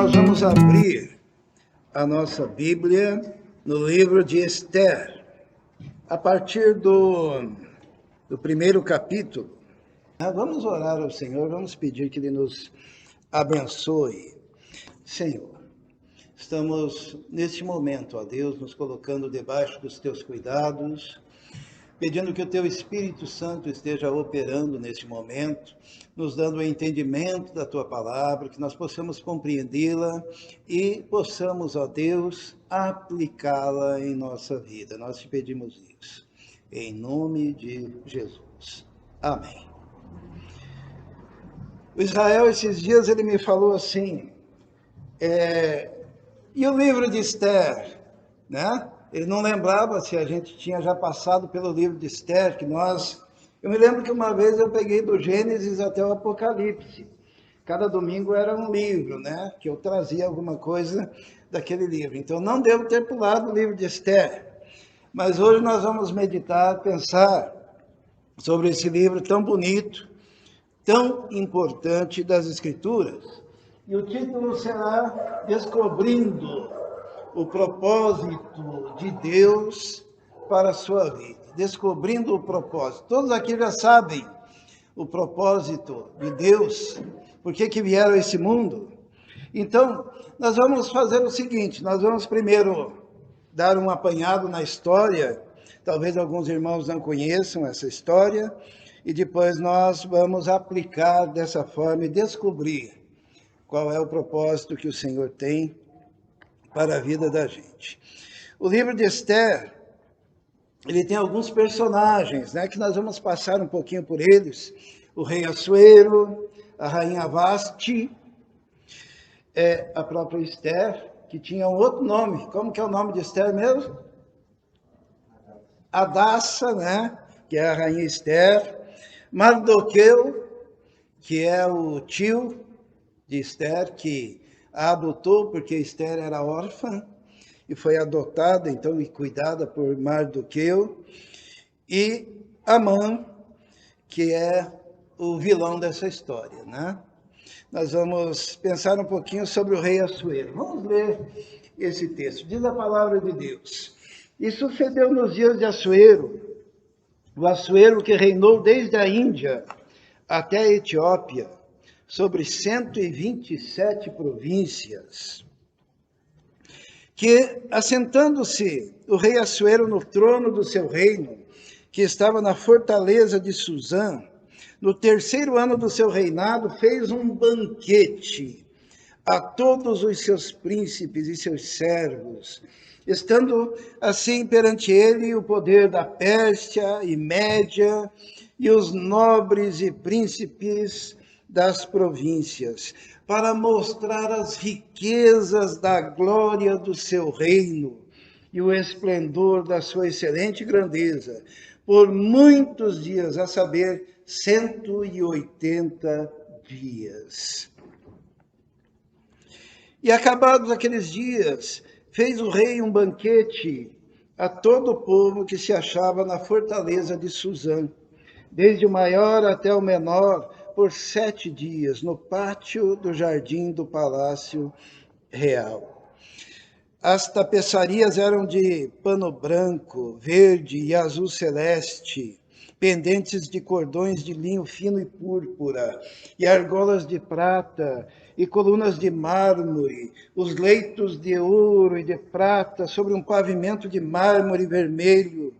nós vamos abrir a nossa Bíblia no livro de Esther, a partir do primeiro capítulo. Vamos orar ao Senhor, vamos pedir que Ele nos abençoe. Senhor, estamos neste momento, ó Deus, nos colocando debaixo dos Teus cuidados, pedindo que o Teu Espírito Santo esteja operando neste momento, nos dando o entendimento da Tua palavra, que nós possamos compreendê-la e possamos, ó Deus, aplicá-la em nossa vida. Nós te pedimos isso, em nome de Jesus. Amém. O Israel, esses dias, ele me falou assim, e o livro de Esther, né? Ele não lembrava se a gente tinha já passado pelo livro de Esther, eu me lembro que uma vez eu peguei do Gênesis até o Apocalipse. Cada domingo era um livro, né? Que eu trazia alguma coisa daquele livro. Então, não devo ter pulado o livro de Esther. Mas hoje nós vamos meditar, pensar sobre esse livro tão bonito, tão importante das Escrituras. E o título será Descobrindo o propósito de Deus para a sua vida. Descobrindo o propósito. Todos aqui já sabem o propósito de Deus, por que vieram a esse mundo. Então, nós vamos fazer o seguinte, nós vamos primeiro dar um apanhado na história, talvez alguns irmãos não conheçam essa história, e depois nós vamos aplicar dessa forma e descobrir qual é o propósito que o Senhor tem para a vida da gente. O livro de Esther, ele tem alguns personagens, né, que nós vamos passar um pouquinho por eles. O rei Assuero, a rainha Vasti, a própria Esther, que tinha um outro nome. Como que é o nome de Esther mesmo? Hadassa, né, que é a rainha Esther. Mardoqueu, que é o tio de Esther, que a adotou porque Esther era órfã e foi adotada, então, e cuidada por Mardoqueu. E Amã, que é o vilão dessa história, né? Nós vamos pensar um pouquinho sobre o rei Assuero. Vamos ler esse texto. Diz a palavra de Deus. E sucedeu nos dias de Assuero, o Assuero que reinou desde a Índia até a Etiópia, sobre 127 províncias, que, assentando-se o rei Assuero no trono do seu reino, que estava na fortaleza de Suzã, no terceiro ano do seu reinado, fez um banquete a todos os seus príncipes e seus servos, estando assim perante ele o poder da Pérsia e Média e os nobres e príncipes das províncias, para mostrar as riquezas da glória do seu reino e o esplendor da sua excelente grandeza, por muitos dias, a saber, 180 dias. E acabados aqueles dias, fez o rei um banquete a todo o povo que se achava na fortaleza de Suzã, desde o maior até o menor, por 7 dias, no pátio do jardim do palácio real. As tapeçarias eram de pano branco, verde e azul celeste, pendentes de cordões de linho fino e púrpura, e argolas de prata, e colunas de mármore, os leitos de ouro e de prata sobre um pavimento de mármore vermelho,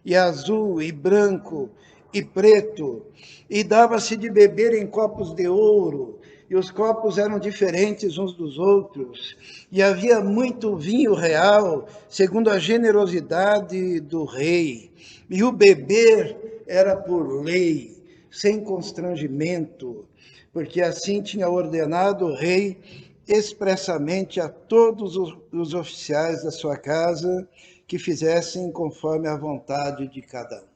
e azul, e branco, e preto, e dava-se de beber em copos de ouro, e os copos eram diferentes uns dos outros, e havia muito vinho real, segundo a generosidade do rei, e o beber era por lei, sem constrangimento, porque assim tinha ordenado o rei expressamente a todos os oficiais da sua casa que fizessem conforme a vontade de cada um.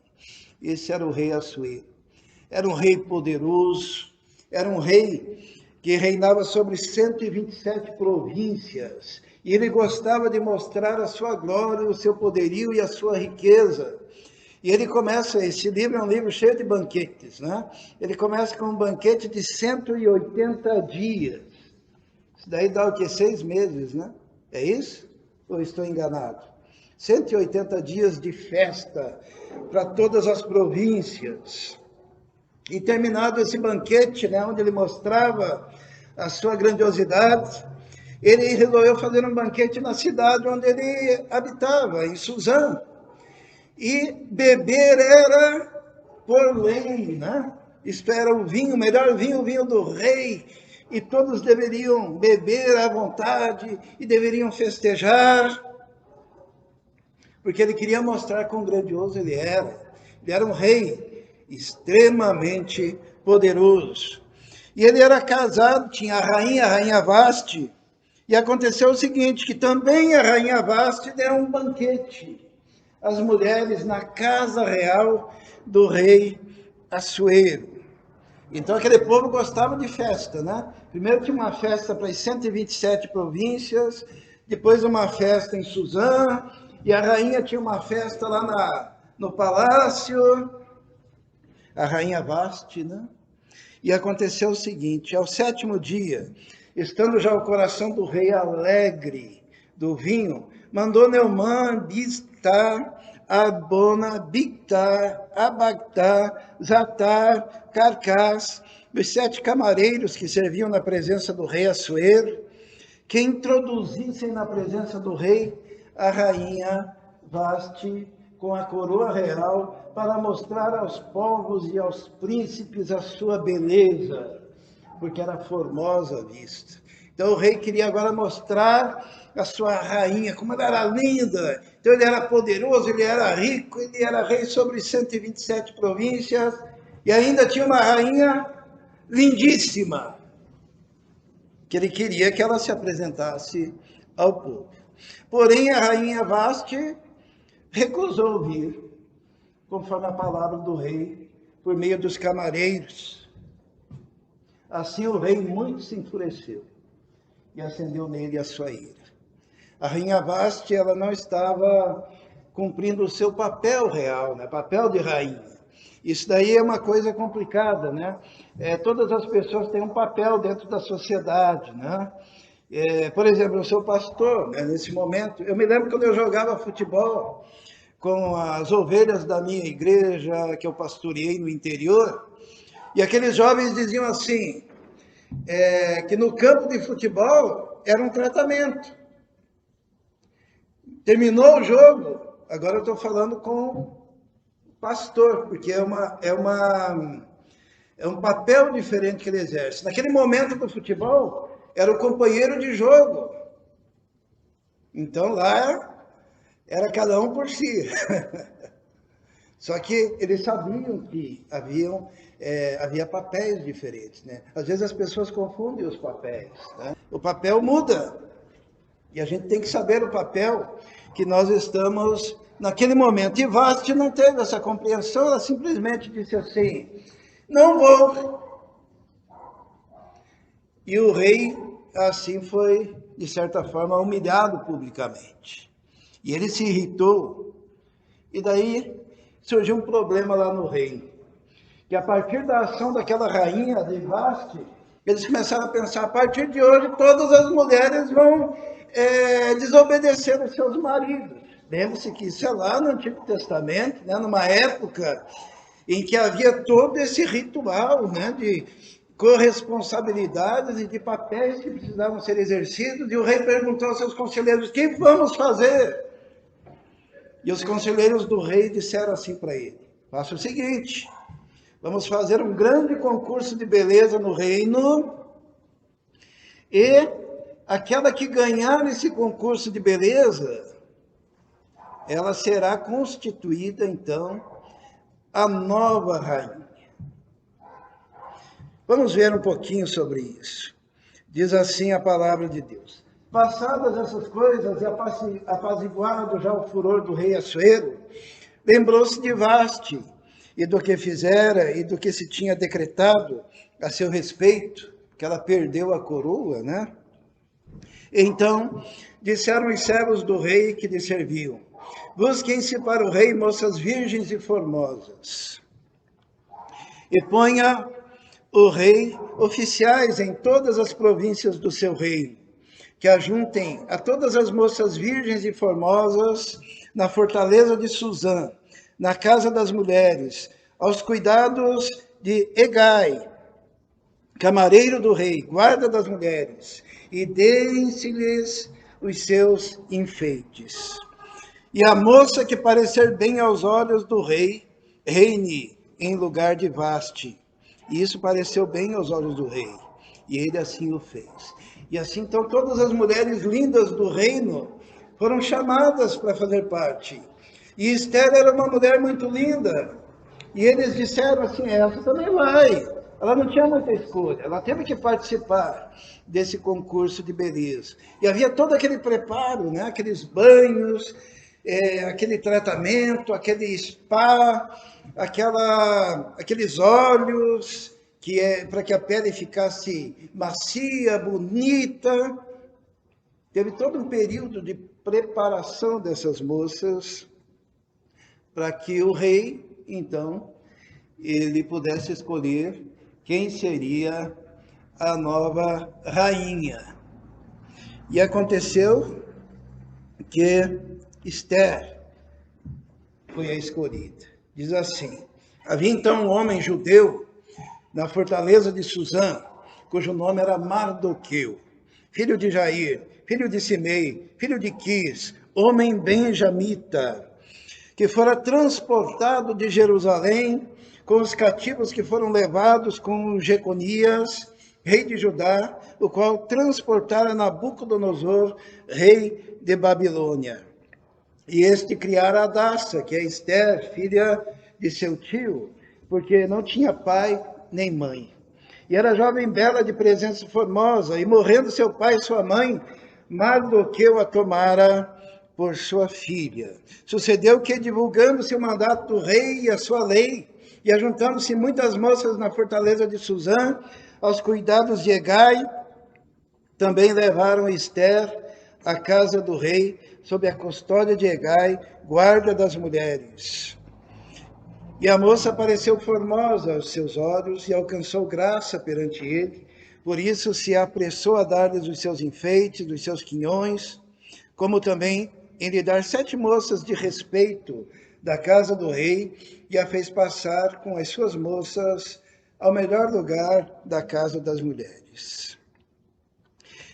Esse era o rei Assuero. Era um rei poderoso, era um rei que reinava sobre 127 províncias, e ele gostava de mostrar a sua glória, o seu poderio e a sua riqueza. E ele começa, esse livro é um livro cheio de banquetes, né? Ele começa com um banquete de 180 dias. Isso daí dá o quê? 6 meses, né? É isso? Ou estou enganado? 180 dias de festa para todas as províncias. E terminado esse banquete, né, onde ele mostrava a sua grandiosidade, ele resolveu fazer um banquete na cidade onde ele habitava, em Suzã. E beber era por lei, né? Isto era o vinho, o melhor vinho, o vinho do rei, e todos deveriam beber à vontade e deveriam festejar, porque ele queria mostrar quão grandioso ele era. Ele era um rei extremamente poderoso. E ele era casado, tinha a rainha Vaste, e aconteceu o seguinte, que também a rainha Vaste deu um banquete às mulheres na casa real do rei Assuero. Então aquele povo gostava de festa, né? Primeiro tinha uma festa para as 127 províncias, depois uma festa em Suzã, e a rainha tinha uma festa lá no palácio, a rainha Vaste, né? E aconteceu o seguinte, ao 7º dia, estando já o coração do rei alegre do vinho, mandou Neumã, Biztar, Arbona, Bigtar, Abagtar, Zatar, Carcás, os 7 camareiros que serviam na presença do rei Assuero, que introduzissem na presença do rei a rainha Vaste com a coroa real para mostrar aos povos e aos príncipes a sua beleza, porque era formosa a vista. Então o rei queria agora mostrar a sua rainha, como ela era linda. Então ele era poderoso, ele era rico, ele era rei sobre 127 províncias e ainda tinha uma rainha lindíssima, que ele queria que ela se apresentasse ao povo. Porém, a rainha Vaste recusou vir, conforme a palavra do rei, por meio dos camareiros. Assim o rei muito se enfureceu e acendeu nele a sua ira. A rainha Vaste, ela não estava cumprindo o seu papel real, né? Papel de rainha. Isso daí é uma coisa complicada, né? Todas as pessoas têm um papel dentro da sociedade, né? Por exemplo, eu sou pastor, né, nesse momento. Eu me lembro quando eu jogava futebol com as ovelhas da minha igreja, que eu pastoreei no interior, e aqueles jovens diziam assim, que no campo de futebol era um tratamento. Terminou o jogo, agora eu estou falando com o pastor, porque é um papel diferente que ele exerce. Naquele momento do futebol, era o companheiro de jogo. Então lá era cada um por si. Só que eles sabiam que havia papéis diferentes, né? Às vezes as pessoas confundem os papéis, né? O papel muda. E a gente tem que saber o papel que nós estamos naquele momento. E Vaste não teve essa compreensão, ela simplesmente disse assim, não vou. E o rei, assim, foi, de certa forma, humilhado publicamente. E ele se irritou. E daí surgiu um problema lá no reino. Que a partir da ação daquela rainha de Vaste, eles começaram a pensar, a partir de hoje, todas as mulheres vão desobedecer aos seus maridos. Lembre-se que isso é lá no Antigo Testamento, né, numa época em que havia todo esse ritual, né, de corresponsabilidades e de papéis que precisavam ser exercidos, e o rei perguntou aos seus conselheiros, o que vamos fazer? E os conselheiros do rei disseram assim para ele, faça o seguinte, vamos fazer um grande concurso de beleza no reino, e aquela que ganhar esse concurso de beleza, ela será constituída, então, a nova rainha. Vamos ver um pouquinho sobre isso. Diz assim a palavra de Deus. Passadas essas coisas, e apaziguado já o furor do rei Assuero, lembrou-se de Vaste, e do que fizera, e do que se tinha decretado a seu respeito, que ela perdeu a coroa, né? Então, disseram os servos do rei que lhe serviam, busquem-se para o rei moças virgens e formosas, e ponha o rei oficiais em todas as províncias do seu reino, que ajuntem a todas as moças virgens e formosas na fortaleza de Suzã, na casa das mulheres, aos cuidados de Hegai, camareiro do rei, guarda das mulheres, e deem-se-lhes os seus enfeites. E a moça que parecer bem aos olhos do rei, reine em lugar de Vaste. E isso pareceu bem aos olhos do rei, e ele assim o fez. E assim, então, todas as mulheres lindas do reino foram chamadas para fazer parte. E Esther era uma mulher muito linda. E eles disseram assim, essa também vai. Ela não tinha muita escolha, ela teve que participar desse concurso de beleza. E havia todo aquele preparo, né? Aqueles banhos, aquele tratamento, aquele spa, aqueles óleos, que é para que a pele ficasse macia, bonita. Teve todo um período de preparação dessas moças para que o rei, então, ele pudesse escolher quem seria a nova rainha. E aconteceu que Esther foi a escolhida. Diz assim: havia então um homem judeu na fortaleza de Suzã, cujo nome era Mardoqueu, filho de Jair, filho de Simei, filho de Quis, homem benjamita, que fora transportado de Jerusalém com os cativos que foram levados com Jeconias, rei de Judá, o qual transportara Nabucodonosor, rei de Babilônia. E este criara Adassa, que é Esther, filha de seu tio, porque não tinha pai nem mãe. E era jovem bela de presença formosa, e morrendo seu pai e sua mãe, Mardoqueu a tomara por sua filha. Sucedeu que, divulgando-se o mandato do rei e a sua lei, e ajuntando-se muitas moças na fortaleza de Suzã, aos cuidados de Hegai, também levaram Esther à casa do rei, sob a custódia de Hegai, guarda das mulheres. E a moça pareceu formosa aos seus olhos e alcançou graça perante ele, por isso se apressou a dar-lhes os seus enfeites, os seus quinhões, como também em lhe dar 7 moças de respeito da casa do rei, e a fez passar com as suas moças ao melhor lugar da casa das mulheres.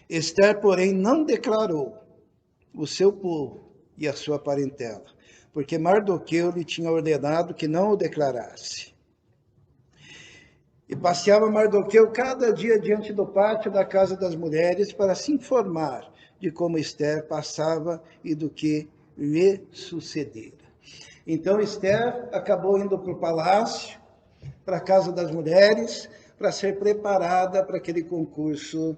Esther, porém, não declarou o seu povo e a sua parentela, porque Mardoqueu lhe tinha ordenado que não o declarasse. E passeava Mardoqueu cada dia diante do pátio da casa das mulheres para se informar de como Esther passava e do que lhe sucedera. Então Esther acabou indo para o palácio, para a casa das mulheres, para ser preparada para aquele concurso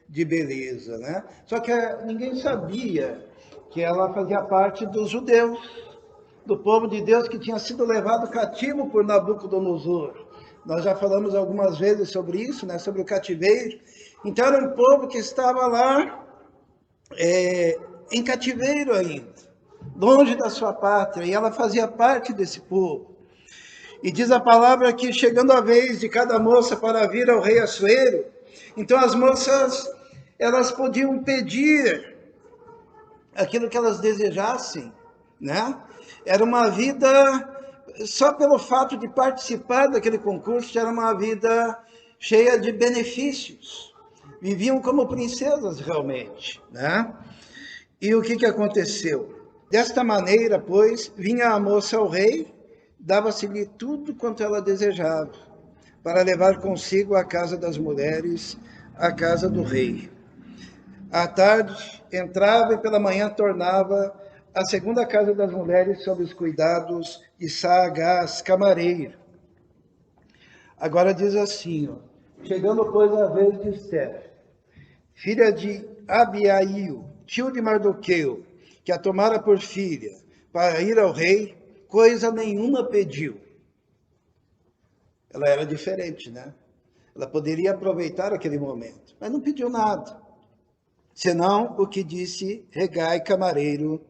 de beleza, né? Só que ninguém sabia que ela fazia parte dos judeus, do povo de Deus que tinha sido levado cativo por Nabucodonosor. Nós já falamos algumas vezes sobre isso, né? Sobre o cativeiro. Então era um povo que estava lá em cativeiro ainda, longe da sua pátria, e ela fazia parte desse povo. E diz a palavra que, chegando a vez de cada moça para vir ao rei Assuero, então as moças, elas podiam pedir aquilo que elas desejassem, né? Era uma vida, só pelo fato de participar daquele concurso, era uma vida cheia de benefícios. Viviam como princesas realmente, né? E o que aconteceu? Desta maneira, pois, vinha a moça ao rei, dava-se-lhe tudo quanto ela desejava, para levar consigo à casa das mulheres, à casa do rei. À tarde, entrava e pela manhã tornava à segunda casa das mulheres sob os cuidados de Saagás, camareiro. Agora diz assim, ó, chegando, pois, a vez de Esther, filha de Abiail, tio de Mardoqueu, que a tomara por filha, para ir ao rei, coisa nenhuma pediu. Ela era diferente, né? Ela poderia aproveitar aquele momento, mas não pediu nada, senão o que disse Hegai, camareiro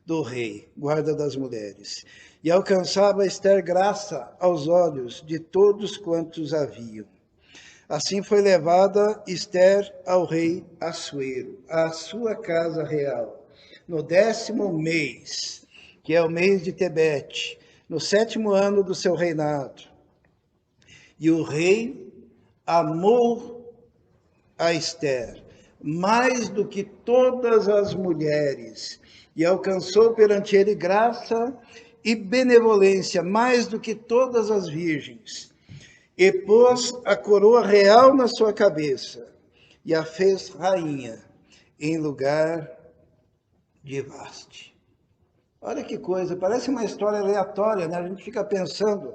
do rei, guarda das mulheres. E alcançava Esther graça aos olhos de todos quantos haviam. Assim foi levada Ester ao rei Assuero, à sua casa real, no 10º mês, que é o mês de Tebete, no 7º ano do seu reinado. E o rei amou a Ester mais do que todas as mulheres, e alcançou perante ele graça e benevolência mais do que todas as virgens, e pôs a coroa real na sua cabeça, e a fez rainha em lugar de Vaste. Olha que coisa, parece uma história aleatória, né? A gente fica pensando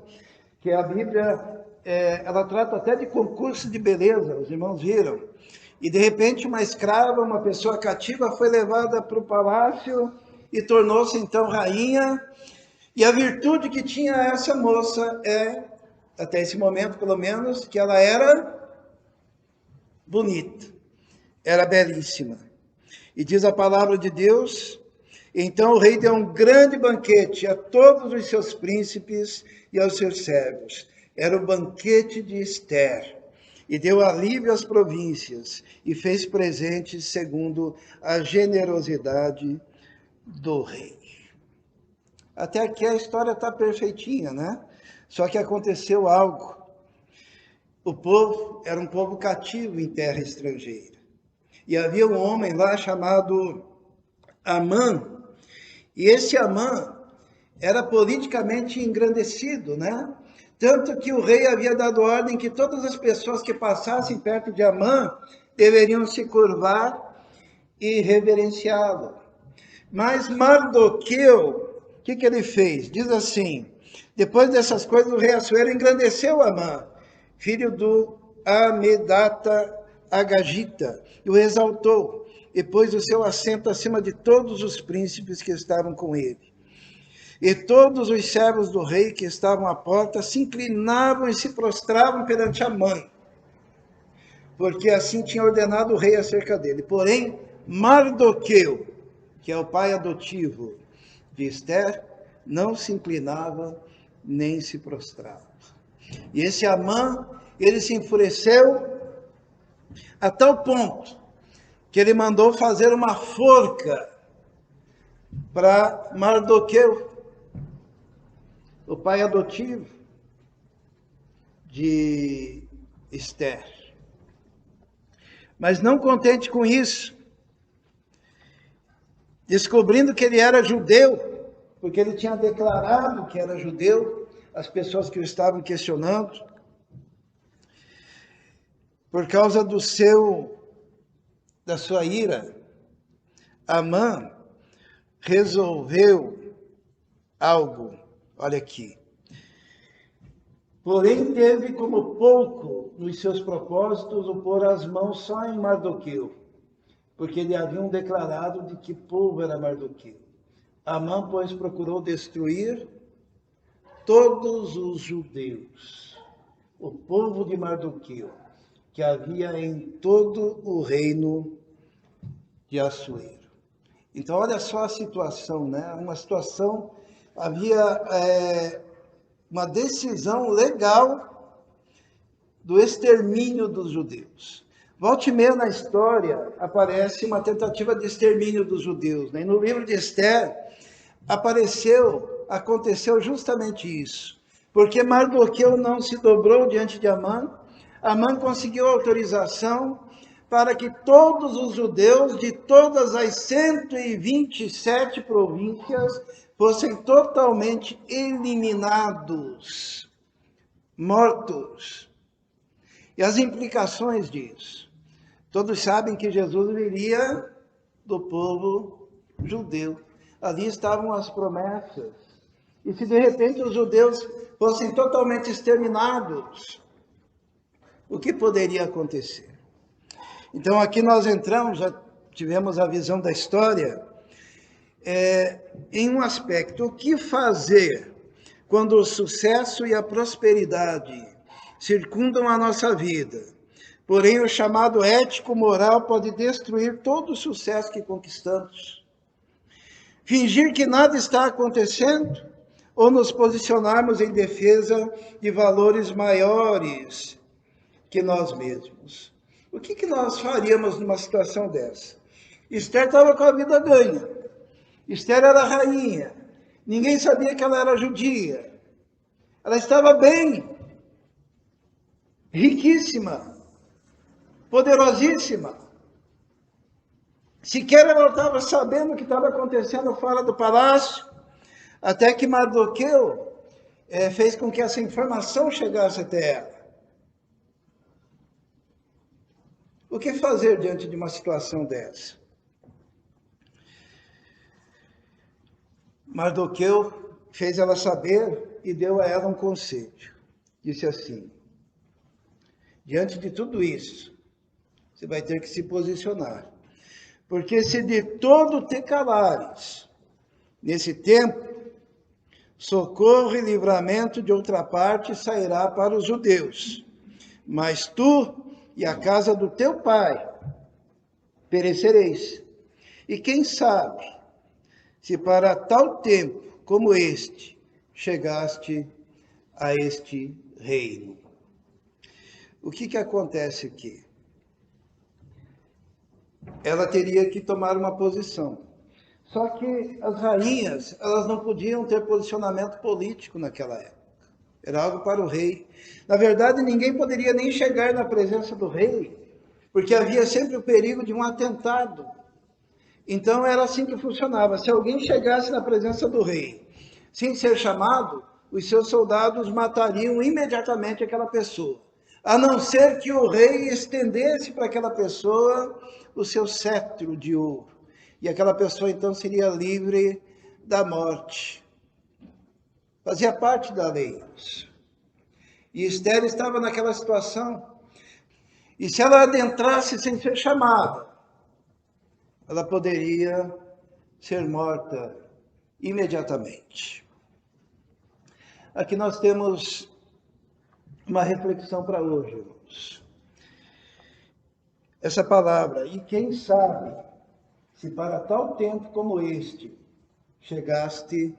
que a Bíblia, ela trata até de concurso de beleza, os irmãos viram. E de repente uma escrava, uma pessoa cativa, foi levada para o palácio e tornou-se então rainha. E a virtude que tinha essa moça até esse momento pelo menos, que ela era bonita, era belíssima. E diz a palavra de Deus: então o rei deu um grande banquete a todos os seus príncipes e aos seus servos. Era o banquete de Ester. E deu alívio às províncias e fez presentes segundo a generosidade do rei. Até aqui a história está perfeitinha, né? Só que aconteceu algo. O povo era um povo cativo em terra estrangeira. E havia um homem lá chamado Amã. E esse Amã era politicamente engrandecido, né? Tanto que o rei havia dado ordem que todas as pessoas que passassem perto de Amã deveriam se curvar e reverenciá-lo. Mas Mardoqueu, o que ele fez? Diz assim: depois dessas coisas, o rei Assuero engrandeceu Amã, filho do Amedata Agagita, e o exaltou, e pôs o seu assento acima de todos os príncipes que estavam com ele. E todos os servos do rei que estavam à porta se inclinavam e se prostravam perante Amã, porque assim tinha ordenado o rei acerca dele. Porém, Mardoqueu, que é o pai adotivo de Ester, não se inclinava nem se prostrava. E esse Amã, ele se enfureceu a tal ponto que ele mandou fazer uma forca para Mardoqueu, o pai adotivo de Ester. Mas não contente com isso, descobrindo que ele era judeu, porque ele tinha declarado que era judeu, as pessoas que o estavam questionando, por causa da sua ira, Amã resolveu algo. Olha aqui. Porém, teve como pouco nos seus propósitos o pôr as mãos só em Mardoqueu, porque lhe haviam declarado de que povo era Mardoqueu. Amã, pois, procurou destruir todos os judeus, o povo de Mardoqueu, que havia em todo o reino de Assuero. Então, olha só a situação, né? Uma situação, havia uma decisão legal do extermínio dos judeus. Volte e meia na história, aparece uma tentativa de extermínio dos judeus, né? E no livro de Ester, aconteceu justamente isso. Porque Mardoqueu não se dobrou diante de Amã, Amã conseguiu autorização para que todos os judeus de todas as 127 províncias fossem totalmente eliminados, mortos. E as implicações disso? Todos sabem que Jesus viria do povo judeu. Ali estavam as promessas. E se de repente os judeus fossem totalmente exterminados, o que poderia acontecer? Então aqui nós entramos, já tivemos a visão da história, em um aspecto: o que fazer quando o sucesso e a prosperidade circundam a nossa vida? Porém, o chamado ético-moral pode destruir todo o sucesso que conquistamos. Fingir que nada está acontecendo ou nos posicionarmos em defesa de valores maiores que nós mesmos. O que nós faríamos numa situação dessa? Esther estava com a vida ganha. Esther era rainha. Ninguém sabia que ela era judia. Ela estava bem, riquíssima, poderosíssima. Sequer ela estava sabendo o que estava acontecendo fora do palácio, até que Mardoqueu fez com que essa informação chegasse até ela. O que fazer diante de uma situação dessa? Mardoqueu fez ela saber e deu a ela um conselho. Disse assim: diante de tudo isso, você vai ter que se posicionar. Porque se de todo te calares, nesse tempo, socorro e livramento de outra parte sairá para os judeus. Mas tu e a casa do teu pai perecereis. E quem sabe, se para tal tempo como este, chegaste a este reino. O que acontece aqui? Ela teria que tomar uma posição. Só que as rainhas, elas não podiam ter posicionamento político naquela época. Era algo para o rei. Na verdade, ninguém poderia nem chegar na presença do rei, porque havia sempre o perigo de um atentado. Então, era assim que funcionava. Se alguém chegasse na presença do rei, sem ser chamado, os seus soldados matariam imediatamente aquela pessoa, a não ser que o rei estendesse para aquela pessoa o seu cetro de ouro. E aquela pessoa, então, seria livre da morte. Fazia parte da lei. E Esther estava naquela situação. E se ela adentrasse sem ser chamada, ela poderia ser morta imediatamente. Aqui nós temos uma reflexão para hoje, irmãos. Essa palavra, e quem sabe, se para tal tempo como este, chegaste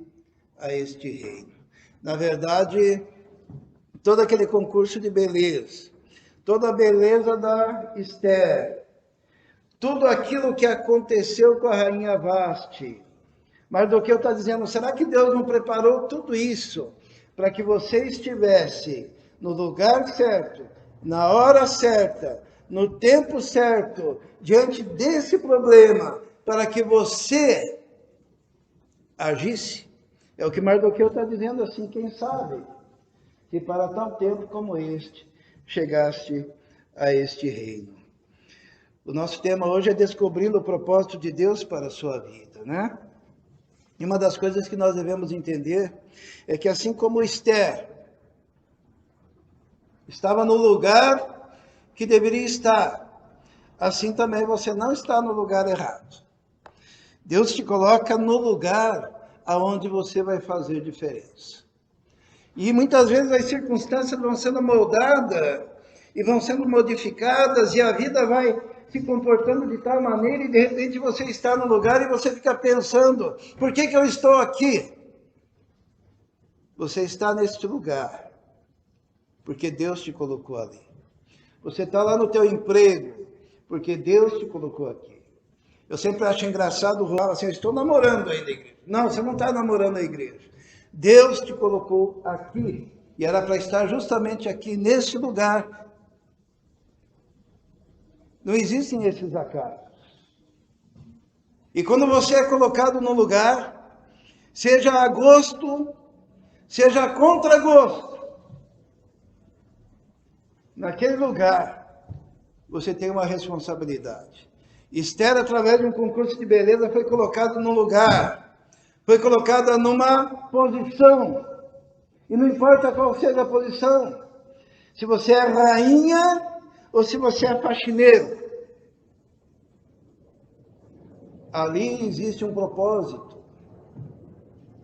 a este reino. Na verdade, todo aquele concurso de beleza, toda a beleza da Esther, tudo aquilo que aconteceu com a rainha Vasti, Mardoqueu está dizendo, será que Deus não preparou tudo isso para que você estivesse no lugar certo, na hora certa, no tempo certo, diante desse problema, para que você agisse? É o que Mardoqueu está dizendo assim, quem sabe, que para tal tempo como este, chegaste a este reino. O nosso tema hoje é descobrindo o propósito de Deus para a sua vida, né? E uma das coisas que nós devemos entender é que assim como Esther estava no lugar que deveria estar, assim também você não está no lugar errado. Deus te coloca no lugar aonde você vai fazer diferença. E muitas vezes as circunstâncias vão sendo moldadas e vão sendo modificadas e a vida vai se comportando de tal maneira e de repente você está no lugar e você fica pensando, por que eu estou aqui? Você está neste lugar porque Deus te colocou ali. Você está lá no teu emprego porque Deus te colocou aqui. Eu sempre acho engraçado falar assim, eu estou namorando aí da igreja. Não, você não está namorando a igreja. Deus te colocou aqui e era para estar justamente aqui, nesse lugar. Não existem esses acasos. E quando você é colocado no lugar, seja a gosto, seja a contragosto, naquele lugar, você tem uma responsabilidade. Esther, através de um concurso de beleza, foi colocada num lugar, foi colocada numa posição, e não importa qual seja a posição, se você é rainha ou se você é faxineiro, ali existe um propósito,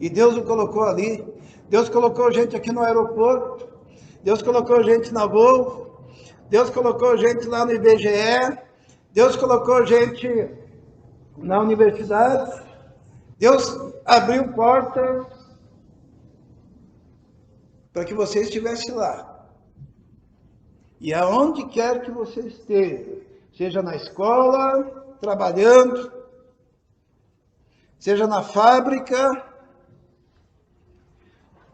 e Deus o colocou ali. Deus colocou gente aqui no aeroporto, Deus colocou gente na Volvo, Deus colocou gente lá no IBGE, Deus colocou gente na universidade, Deus abriu portas para que você estivesse lá. E aonde quer que você esteja, seja na escola, trabalhando, seja na fábrica,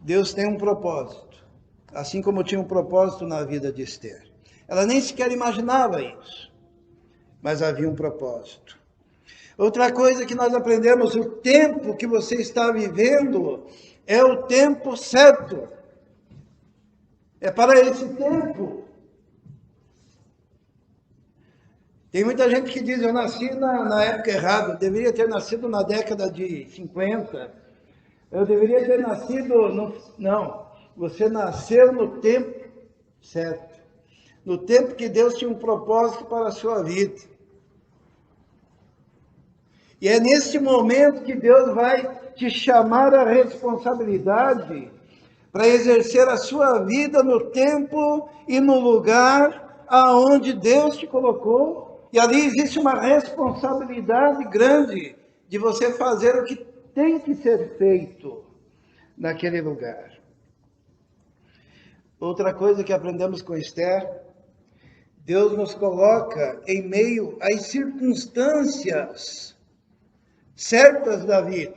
Deus tem um propósito, assim como tinha um propósito na vida de Esther. Ela nem sequer imaginava isso, mas havia um propósito. Outra coisa que nós aprendemos, o tempo que você está vivendo é o tempo certo. É para esse tempo. Tem muita gente que diz, eu nasci na época errada, eu deveria ter nascido na década de 50, eu deveria ter nascido no... Não, você nasceu no tempo certo. No tempo que Deus tinha um propósito para a sua vida. E é nesse momento que Deus vai te chamar à responsabilidade para exercer a sua vida no tempo e no lugar aonde Deus te colocou. E ali existe uma responsabilidade grande de você fazer o que tem que ser feito naquele lugar. Outra coisa que aprendemos com Esther, Deus nos coloca em meio às circunstâncias certas da vida.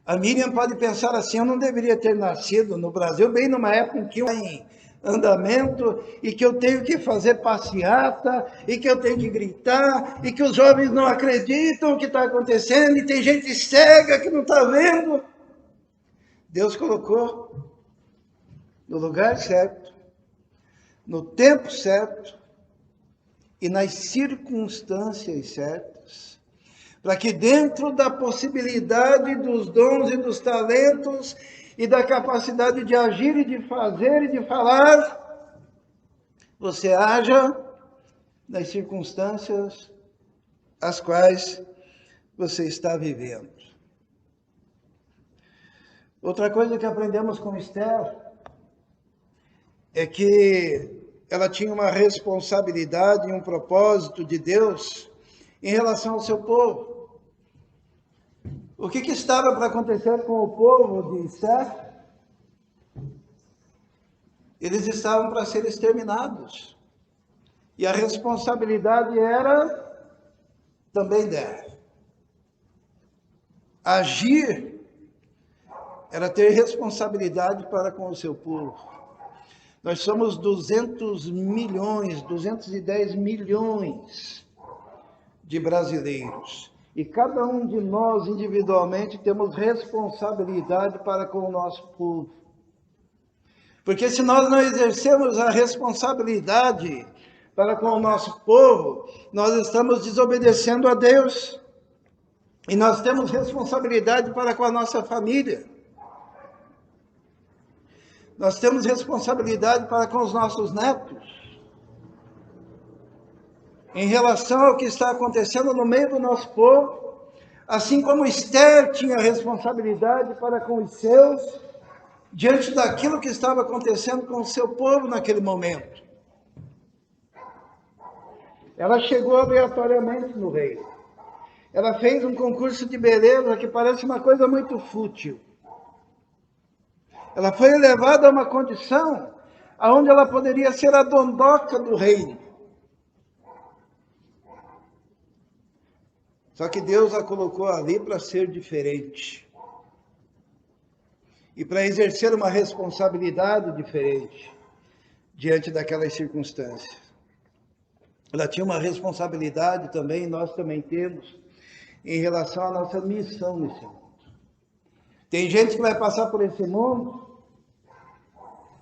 A Miriam pode pensar assim, eu não deveria ter nascido no Brasil, bem numa época em que eu em andamento, e que eu tenho que fazer passeata, e que eu tenho que gritar, e que os jovens não acreditam o que está acontecendo, e tem gente cega que não está vendo. Deus colocou no lugar certo, no tempo certo, e nas circunstâncias certas, para que dentro da possibilidade dos dons e dos talentos e da capacidade de agir e de fazer e de falar, você haja nas circunstâncias as quais você está vivendo. Outra coisa que aprendemos com Esther é que ela tinha uma responsabilidade e um propósito de Deus em relação ao seu povo. O que estava para acontecer com o povo de Esther? Eles estavam para ser exterminados. E a responsabilidade era também dela. Agir era ter responsabilidade para com o seu povo. Nós somos 200 milhões, 210 milhões de brasileiros. E cada um de nós, individualmente, temos responsabilidade para com o nosso povo. Porque se nós não exercemos a responsabilidade para com o nosso povo, nós estamos desobedecendo a Deus. E nós temos responsabilidade para com a nossa família. Nós temos responsabilidade para com os nossos netos. Em relação ao que está acontecendo no meio do nosso povo, assim como Esther tinha responsabilidade para com os seus, diante daquilo que estava acontecendo com o seu povo naquele momento. Ela chegou aleatoriamente no reino. Ela fez um concurso de beleza que parece uma coisa muito fútil. Ela foi elevada a uma condição onde ela poderia ser a dondoca do reino. Só que Deus a colocou ali para ser diferente. E para exercer uma responsabilidade diferente diante daquelas circunstâncias. Ela tinha uma responsabilidade também, nós também temos, em relação à nossa missão nesse mundo. Tem gente que vai passar por esse mundo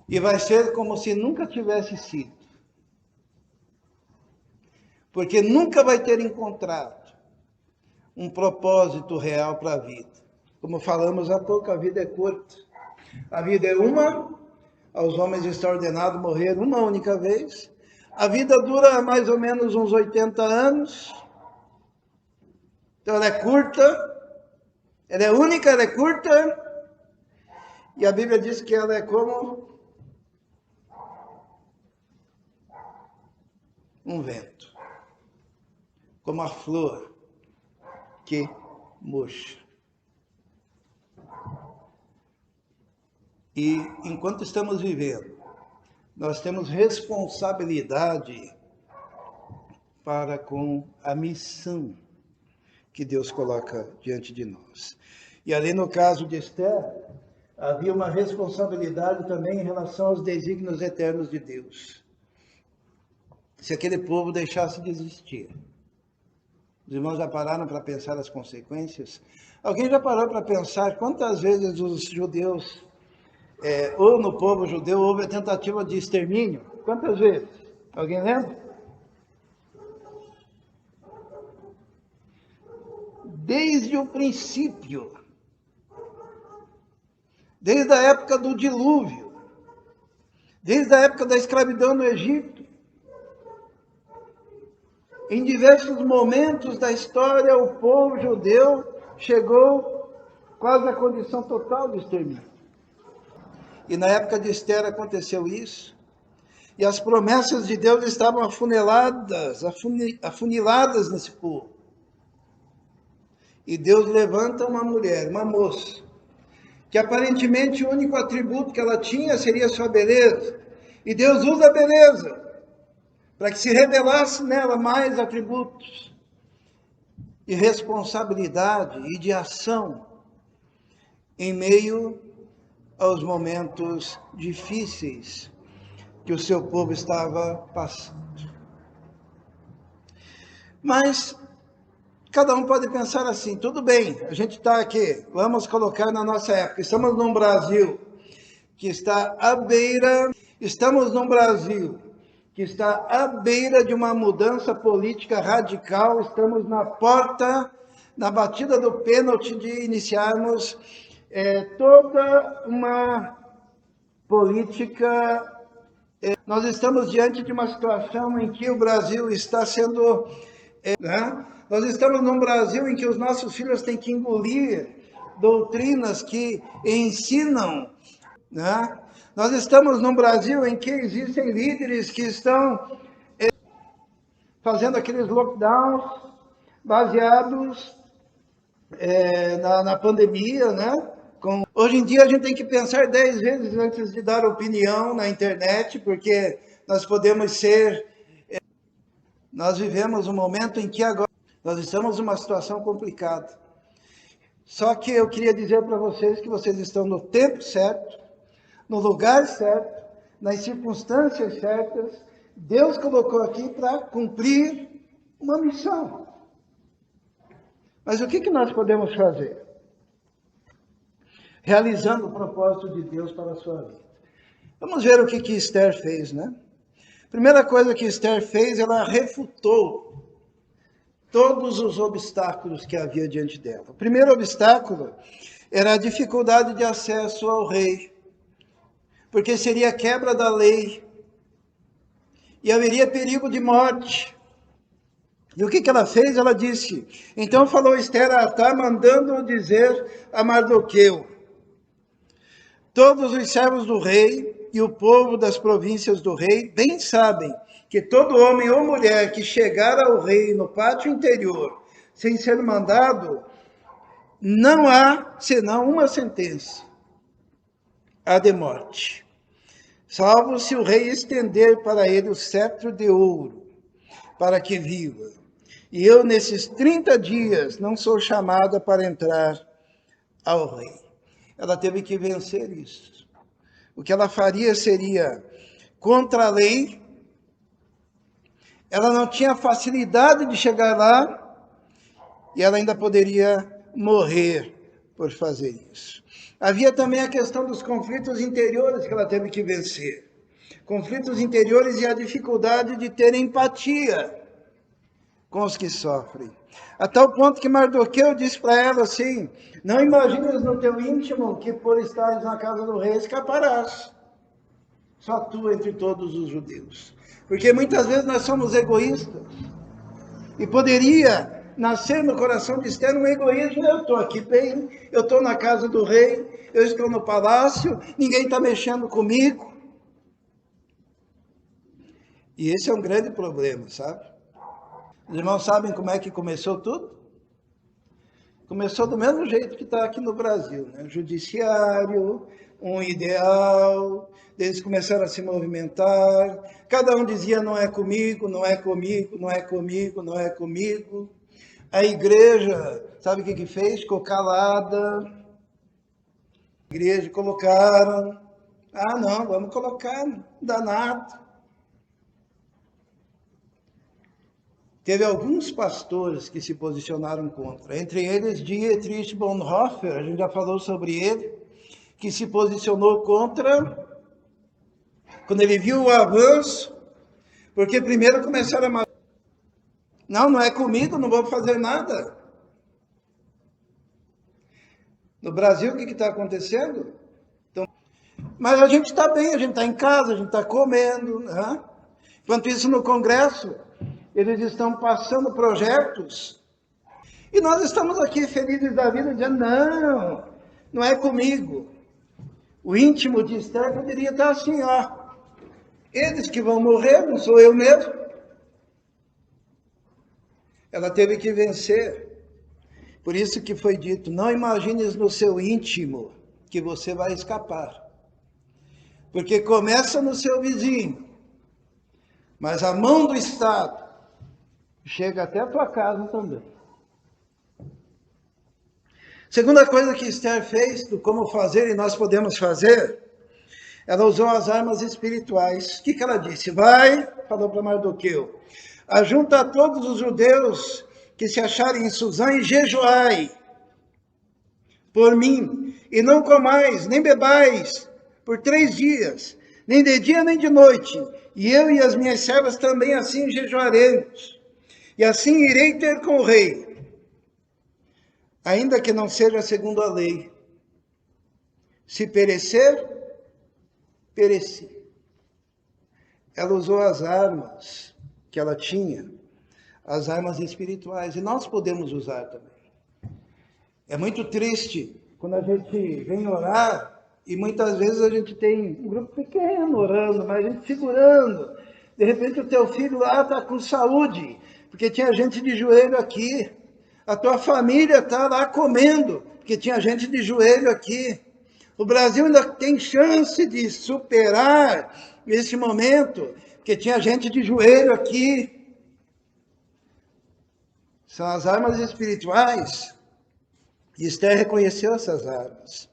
e vai ser como se nunca tivesse sido. Porque nunca vai ter encontrado um propósito real para a vida. Como falamos há pouco, a vida é curta. A vida é uma, aos homens está ordenado morrer uma única vez. A vida dura mais ou menos uns 80 anos. Então ela é curta, ela é única, ela é curta. E a Bíblia diz que ela é como um vento, como a flor que murcha. E enquanto estamos vivendo nós temos responsabilidade para com a missão que Deus coloca diante de nós. E ali no caso de Esther, havia uma responsabilidade também em relação aos desígnios eternos de Deus. Se aquele povo deixasse de existir. Os irmãos já pararam para pensar as consequências? Alguém já parou para pensar quantas vezes os judeus, ou no povo judeu, houve a tentativa de extermínio? Quantas vezes? Alguém lembra? Desde o princípio, desde a época do dilúvio, desde a época da escravidão no Egito, em diversos momentos da história, o povo judeu chegou quase à condição total de extermínio. E na época de Esther aconteceu isso, e as promessas de Deus estavam afuniladas nesse povo. E Deus levanta uma mulher, uma moça, que aparentemente o único atributo que ela tinha seria sua beleza. E Deus usa a beleza para que se revelasse nela mais atributos de responsabilidade e de ação em meio aos momentos difíceis que o seu povo estava passando. Mas cada um pode pensar assim, tudo bem, a gente está aqui, vamos colocar na nossa época, estamos num Brasil que está à beira, de uma mudança política radical, estamos na porta, na batida do pênalti de iniciarmos toda uma política. Nós estamos diante de uma situação em que o Brasil está sendo... Nós estamos num Brasil em que os nossos filhos têm que engolir doutrinas que ensinam. Nós estamos num Brasil em que existem líderes que estão fazendo aqueles lockdowns baseados na pandemia, Hoje em dia a gente tem que pensar 10 vezes antes de dar opinião na internet, porque nós podemos ser... Nós vivemos um momento em que agora nós estamos numa situação complicada. Só que eu queria dizer para vocês que vocês estão no tempo certo, no lugar certo, nas circunstâncias certas. Deus colocou aqui para cumprir uma missão. Mas o que nós podemos fazer? Realizando o propósito de Deus para a sua vida. Vamos ver o que Esther fez, Primeira coisa que Esther fez, ela refutou todos os obstáculos que havia diante dela. O primeiro obstáculo era a dificuldade de acesso ao rei, porque seria quebra da lei e haveria perigo de morte. E o que ela fez? Ela disse, então falou Esther a Atá, mandando dizer a Mardoqueu, todos os servos do rei e o povo das províncias do rei bem sabem que todo homem ou mulher que chegar ao rei no pátio interior sem ser mandado, não há senão uma sentença, a de morte, salvo se o rei estender para ele o cetro de ouro, para que viva. E eu, nesses 30 dias, não sou chamada para entrar ao rei. Ela teve que vencer isso. O que ela faria seria contra a lei. Ela não tinha facilidade de chegar lá e ela ainda poderia morrer por fazer isso. Havia também a questão dos conflitos interiores que ela teve que vencer. Conflitos interiores e a dificuldade de ter empatia com os que sofrem. A tal ponto que Mardoqueu disse para ela assim, não imagines no teu íntimo que por estares na casa do rei escaparás. Só tu entre todos os judeus. Porque muitas vezes nós somos egoístas. E poderia nascer no coração de Esther um egoísmo. Eu estou aqui bem, eu estou na casa do rei, eu estou no palácio, ninguém está mexendo comigo. E esse é um grande problema, sabe? Os irmãos sabem como é que começou tudo? Começou do mesmo jeito que está aqui no Brasil, Judiciário, um ideal, eles começaram a se movimentar, cada um dizia não é comigo, não é comigo, não é comigo, não é comigo. A igreja, sabe o que fez? Ficou calada. A igreja colocaram, não, vamos colocar, não dá nada. Teve alguns pastores que se posicionaram contra, entre eles Dietrich Bonhoeffer, a gente já falou sobre ele, que se posicionou contra, quando ele viu o avanço, porque primeiro começaram a... Não é comigo, não vou fazer nada. No Brasil, o que está acontecendo? Então, mas a gente está bem, a gente está em casa, a gente está comendo. Né? Enquanto isso, no Congresso, eles estão passando projetos e nós estamos aqui felizes da vida, dizendo, não é comigo. O íntimo de Esther poderia estar assim, eles que vão morrer, não sou eu mesmo. Ela teve que vencer. Por isso que foi dito, não imagines no seu íntimo que você vai escapar. Porque começa no seu vizinho, mas a mão do Estado chega até a tua casa também. Segunda coisa que Esther fez, do como fazer e nós podemos fazer, ela usou as armas espirituais. O que ela disse? Falou para Mardoqueu, ajunta todos os judeus que se acharem em Suzã e jejuai por mim, e não comais, nem bebais, por 3 dias, nem de dia nem de noite, e eu e as minhas servas também assim jejuaremos, e assim irei ter com o rei, ainda que não seja segundo a lei. Se perecer, pereci. Ela usou as armas que ela tinha, as armas espirituais, e nós podemos usar também. É muito triste quando a gente vem orar e muitas vezes a gente tem um grupo pequeno orando, mas a gente segurando. De repente o teu filho lá está com saúde, porque tinha gente de joelho aqui. A tua família está lá comendo, porque tinha gente de joelho aqui. O Brasil ainda tem chance de superar esse momento, porque tinha gente de joelho aqui. São as armas espirituais. E Esther reconheceu essas armas.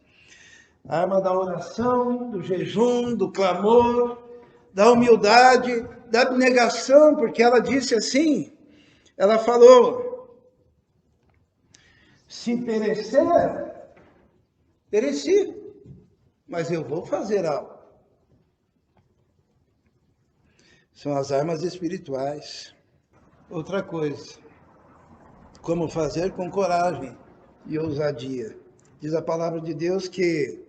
A arma da oração, do jejum, do clamor, da humildade, da abnegação, porque ela disse assim, ela falou, se perecer, pereci, mas eu vou fazer algo. São as armas espirituais. Outra coisa, como fazer com coragem e ousadia. Diz a palavra de Deus que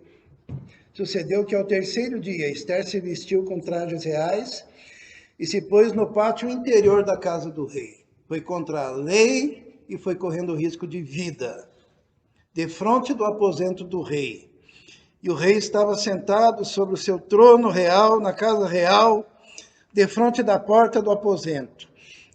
sucedeu que ao 3º dia Esther se vestiu com trajes reais e se pôs no pátio interior da casa do rei. Foi contra a lei e foi correndo risco de vida, defronte do aposento do rei. E o rei estava sentado sobre o seu trono real, na casa real, defronte da porta do aposento.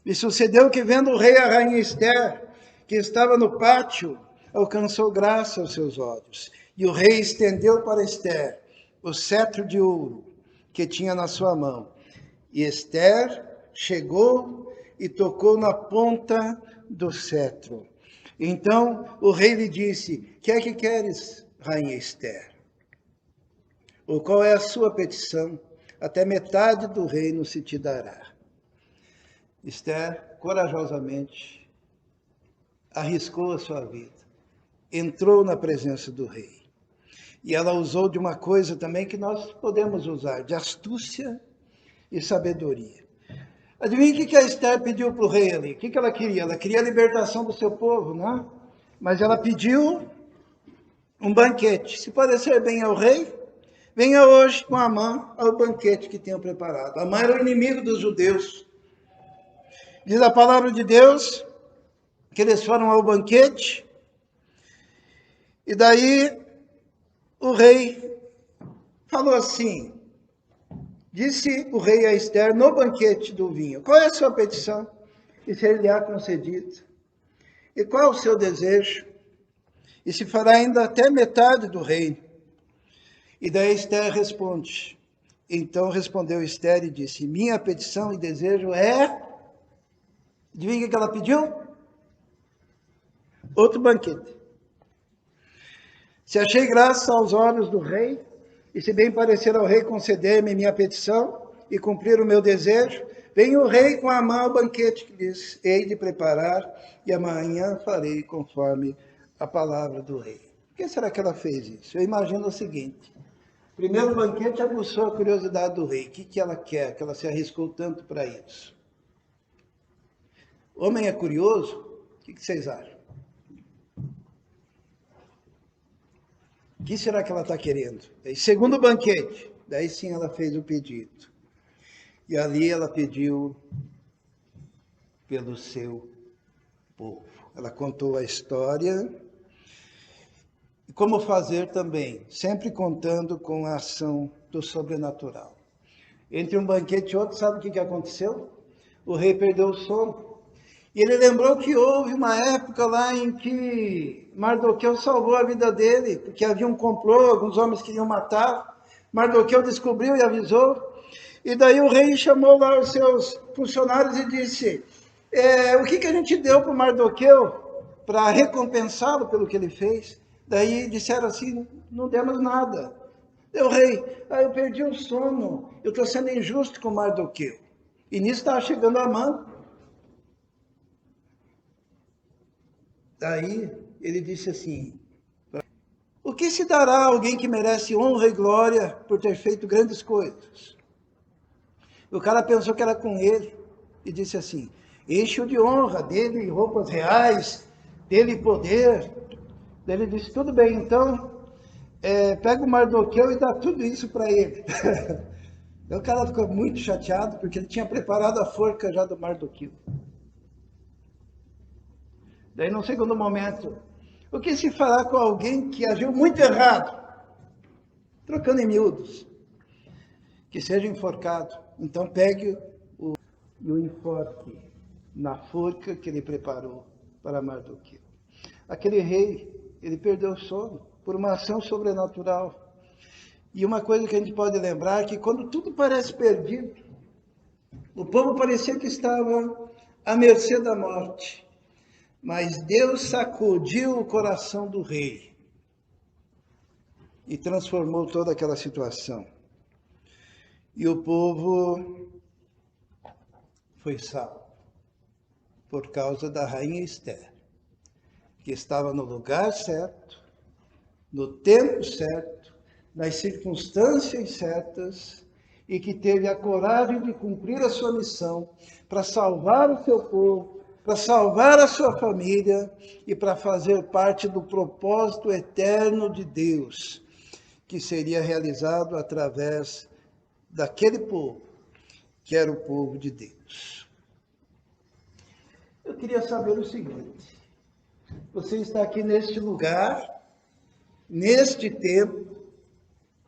E sucedeu que, vendo o rei a rainha Esther, que estava no pátio, alcançou graça aos seus olhos. E o rei estendeu para Esther o cetro de ouro que tinha na sua mão. E Esther chegou e tocou na ponta do cetro. Então o rei lhe disse, que é que queres, rainha Esther? Ou qual é a sua petição? Até metade do reino se te dará. Esther, corajosamente, arriscou a sua vida. Entrou na presença do rei. E ela usou de uma coisa também que nós podemos usar, de astúcia e sabedoria. Adivinha o que a Esther pediu para o rei ali? O que ela queria? Ela queria a libertação do seu povo, né? Mas ela pediu um banquete. Se parecer bem ao rei, venha hoje com Amã ao banquete que tenham preparado. Amã era o inimigo dos judeus. Diz a palavra de Deus que eles foram ao banquete. E daí o rei falou assim, disse o rei a Esther no banquete do vinho, qual é a sua petição? E se lhe há concedido? E qual é o seu desejo? E se fará ainda até metade do reino. E daí Esther responde. Então respondeu Esther e disse: minha petição e desejo é... Adivinha o que ela pediu? Outro banquete. Se achei graça aos olhos do rei, e se bem parecer ao rei conceder-me minha petição e cumprir o meu desejo, vem o rei com a mão ao banquete que lhes hei de preparar, e amanhã farei conforme a palavra do rei. Por que será que ela fez isso? Eu imagino o seguinte: primeiro banquete aguçou a curiosidade do rei. O que ela quer? Que ela se arriscou tanto para isso. O homem é curioso? O que vocês acham? O que será que ela está querendo? Daí, segundo banquete, daí sim ela fez o pedido. E ali ela pediu pelo seu povo. Ela contou a história e como fazer também, sempre contando com a ação do sobrenatural. Entre um banquete e outro, sabe o que aconteceu? O rei perdeu o sono. E ele lembrou que houve uma época lá em que Mardoqueu salvou a vida dele, porque havia um complô, alguns homens queriam matar. Mardoqueu descobriu e avisou. E daí o rei chamou lá os seus funcionários e disse: o que a gente deu para o Mardoqueu para recompensá-lo pelo que ele fez? Daí disseram assim: não demos nada. Eu, rei, eu perdi o sono, eu estou sendo injusto com Mardoqueu. E nisso estava chegando a mão. Daí ele disse assim: o que se dará a alguém que merece honra e glória por ter feito grandes coisas? O cara pensou que era com ele e disse assim: enche-o de honra, dele roupas reais, dele poder. Daí ele disse: tudo bem, então pega o Mardoqueu e dá tudo isso para ele. Então o cara ficou muito chateado porque ele tinha preparado a forca já do Mardoqueu. Daí, no segundo momento, o que se fará com alguém que agiu muito errado? Trocando em miúdos, que seja enforcado. Então pegue e o enforque na forca que ele preparou para Mardoqueu. Aquele rei, ele perdeu o sono por uma ação sobrenatural. E uma coisa que a gente pode lembrar é que quando tudo parece perdido, o povo parecia que estava à mercê da morte. Mas Deus sacudiu o coração do rei e transformou toda aquela situação. E o povo foi salvo por causa da rainha Esther, que estava no lugar certo, no tempo certo, nas circunstâncias certas, e que teve a coragem de cumprir a sua missão para salvar o seu povo, para salvar a sua família e para fazer parte do propósito eterno de Deus, que seria realizado através daquele povo, que era o povo de Deus. Eu queria saber o seguinte: você está aqui neste lugar, neste tempo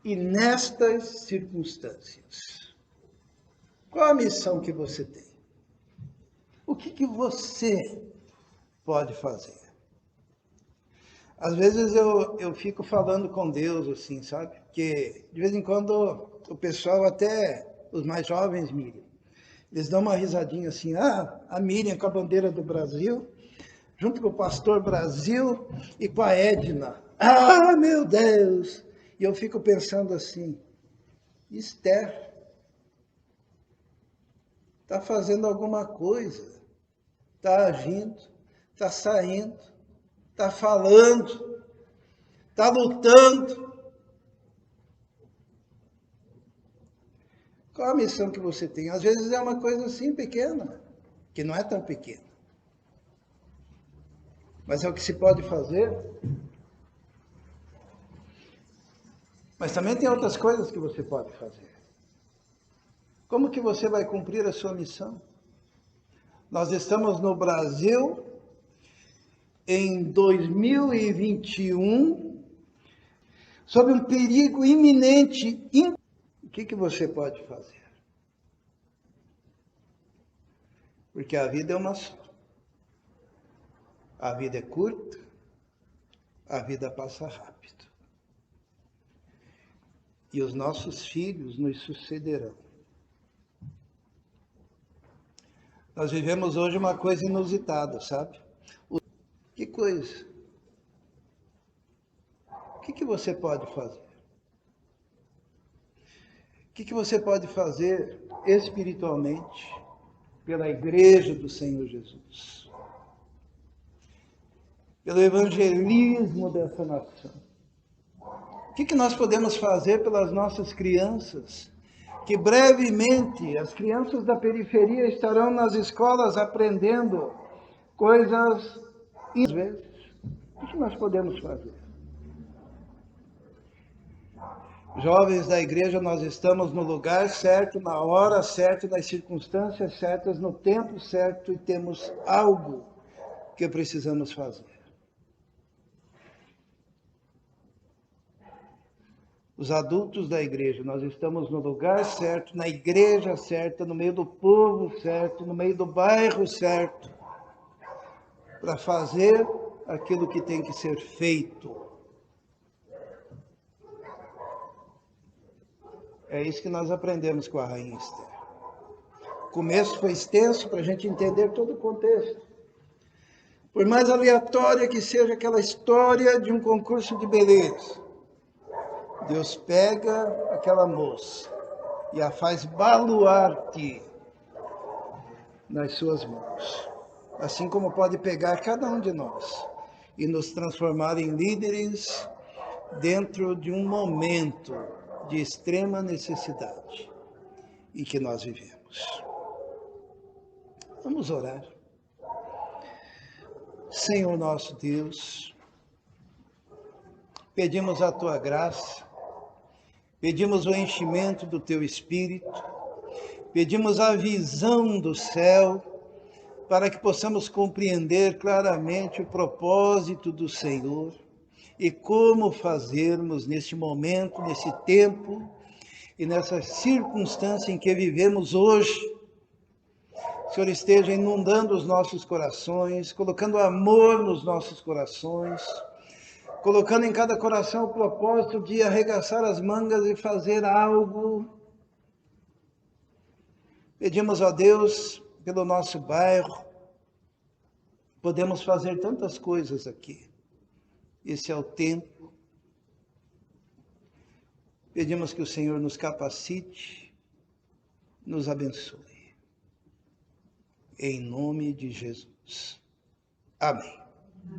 e nestas circunstâncias. Qual a missão que você tem? O que você pode fazer? Às vezes eu fico falando com Deus, assim, sabe? Porque de vez em quando o pessoal, até os mais jovens, Miriam, eles dão uma risadinha assim: a Miriam com a bandeira do Brasil, junto com o pastor Brasil e com a Edna. Ah, meu Deus! E eu fico pensando assim: Esther está fazendo alguma coisa, está agindo, está saindo, está falando, está lutando. Qual a missão que você tem? Às vezes é uma coisa assim pequena, que não é tão pequena. Mas é o que se pode fazer. Mas também tem outras coisas que você pode fazer. Como que você vai cumprir a sua missão? Nós estamos no Brasil em 2021, sob um perigo iminente. O que você pode fazer? Porque a vida é uma só. A vida é curta, a vida passa rápido. e os nossos filhos nos sucederão. Nós vivemos hoje uma coisa inusitada, sabe? Que coisa? O que você pode fazer? O que você pode fazer espiritualmente pela igreja do Senhor Jesus? Pelo evangelismo dessa nação? O que nós podemos fazer pelas nossas crianças? Que brevemente as crianças da periferia estarão nas escolas aprendendo coisas às vezes. O que nós podemos fazer? Jovens da igreja, nós estamos no lugar certo, na hora certa, nas circunstâncias certas, no tempo certo, e temos algo que precisamos fazer. Os adultos da igreja, nós estamos no lugar certo, na igreja certa, no meio do povo certo, no meio do bairro certo, para fazer aquilo que tem que ser feito. É isso que nós aprendemos com a Rainha Esther. O começo foi extenso para a gente entender todo o contexto. Por mais aleatória que seja aquela história de um concurso de beleza, Deus pega aquela moça e a faz baluarte nas suas mãos. Assim como pode pegar cada um de nós e nos transformar em líderes dentro de um momento de extrema necessidade em que nós vivemos. Vamos orar. Senhor nosso Deus, pedimos a Tua graça, pedimos o enchimento do Teu Espírito, pedimos a visão do céu, para que possamos compreender claramente o propósito do Senhor e como fazermos neste momento, nesse tempo e nessa circunstância em que vivemos hoje. O Senhor esteja inundando os nossos corações, colocando amor nos nossos corações, colocando em cada coração o propósito de arregaçar as mangas e fazer algo. Pedimos a Deus pelo nosso bairro, podemos fazer tantas coisas aqui. Esse é o tempo. Pedimos que o Senhor nos capacite, nos abençoe. Em nome de Jesus. Amém.